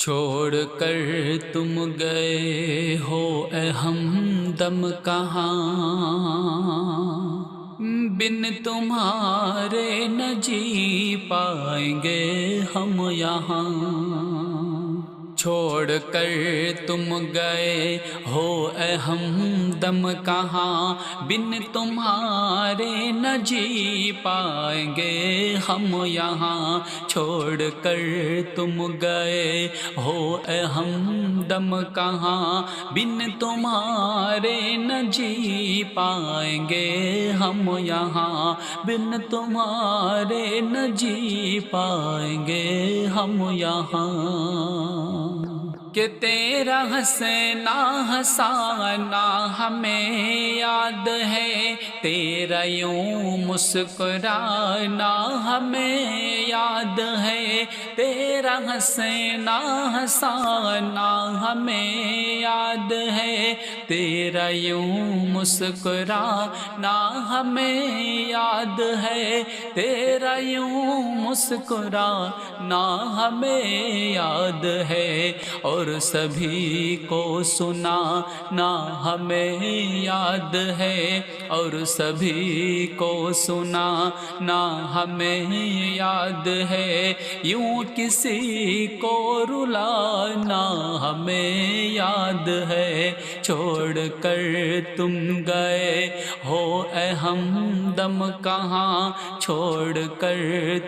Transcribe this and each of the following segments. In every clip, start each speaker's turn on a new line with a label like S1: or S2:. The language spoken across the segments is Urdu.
S1: چھوڑ کر تم گئے ہو اے ہمدم کہاں، بن تمہارے نہ جی پائیں گے ہم یہاں۔ چھوڑ کر تم گئے ہو اے ہمدم کہاں، بن تمہارے نہ جی پائیں گے ہم یہاں۔ چھوڑ کر تم گئے ہو اے ہمدم کہاں، بن تمہارے نہ جی پائیں گے ہم یہاں۔ بن تمہارے نہ جی پائیں گے ہم یہاں۔ کہ تیرا ہنسنا ہنسانا ہمیں یاد ہے، تیرا یوں مسکرانا ہمیں یاد ہے۔ تیرا ہنسنا ہنسانا ہمیں یاد ہے، تیرا یوں مسکرانا ہمیں یاد ہے۔ تیرا یوں مسکرانا ہمیں یاد ہے، اور سبھی کو سنانا ہمیں یاد ہے، اور سبھی کو سنانا ہمیں یاد ہے۔ یوں کسی کو رلانا ہمیں یاد ہے۔ چھوڑ کر تم گئے ہو اے ہمدم کہاں، چھوڑ کر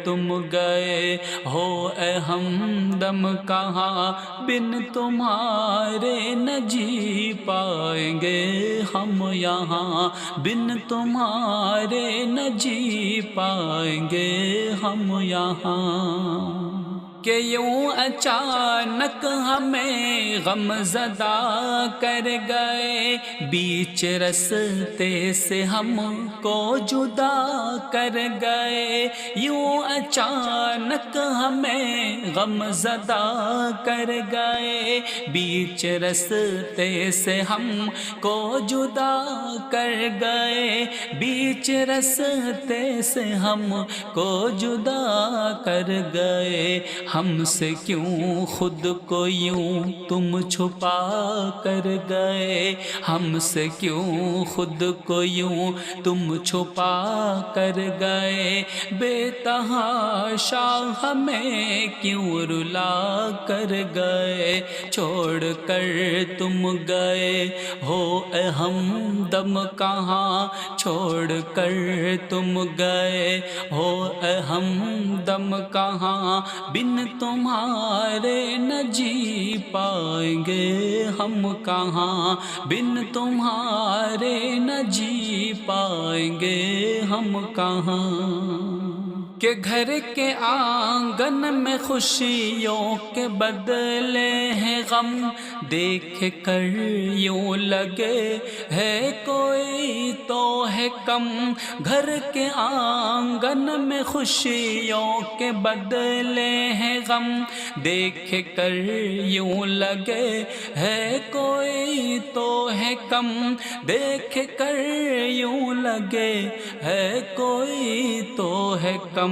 S1: تم گئے ہو اے ہمدم کہاں، بن تمہارے نہ جی پائیں گے ہم یہاں۔ بن تمہارے نہ جی پائیں گے ہم یہاں۔ کہ یوں اچانک ہمیں غم زدہ کر گئے، بیچ رستے سے ہم کو جدا کر گئے۔ یوں اچانک ہمیں غم زدہ کر گئے، بیچ رستے سے ہم کو جدا کر گئے۔ بیچ رستے سے ہم کو جدا کر گئے۔ ہم سے کیوں خود کو یوں تم چھپا کر گئے، ہم سے کیوں خود کو یوں تم چھپا کر گئے۔ بے تحاشا ہمیں کیوں رلا کر گئے۔ چھوڑ کر تم گئے ہو اے ہمدم کہاں، چھوڑ کر تم گئے ہو اے ہمدم کہاں، بن تمہارے نہ جی پائیں گے ہم کہاں۔ بن تمہارے نہ جی پائیں گے ہم کہاں۔ کہ گھر کے آنگن میں خوشیوں کے بدلے ہیں غم، دیکھ کر یوں لگے ہے کوئی تو ہے کم۔ گھر کے آنگن میں خوشیوں کے بدلے ہیں غم، دیکھ کر یوں لگے ہے کوئی تو ہے کم۔ دیکھ کر یوں لگے ہے کوئی تو ہے کم۔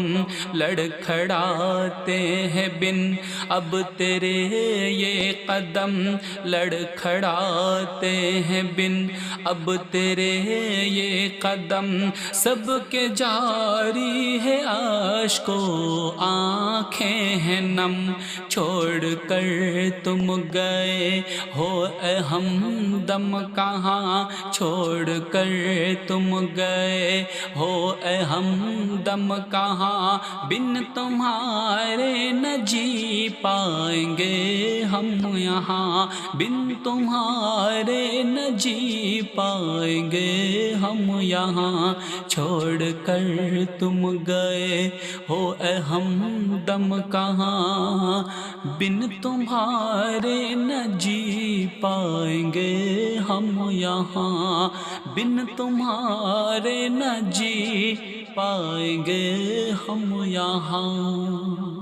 S1: لڑکھڑاتے ہیں بن اب تیرے یہ قدم، لڑکھڑاتے ہیں بن اب تیرے یہ قدم۔ سب کے جاری ہے اشک و آنکھیں ہیں نم، چھوڑ کر تم گئے ہو اے ہمدم کہاں، چھوڑ کر تم گئے ہو اے ہمدم کہاں، بن تمہارے نہ جی پائیں گے ہم یہاں۔ بن تمہارے نہ جی پائیں گے ہم یہاں۔ چھوڑ کر تم گئے ہو اے ہمدم کہاں، بن تمہارے نہ جی پائیں گے ہم یہاں۔ بن تمہارے نہ جی پائیں گے ہم یہاں۔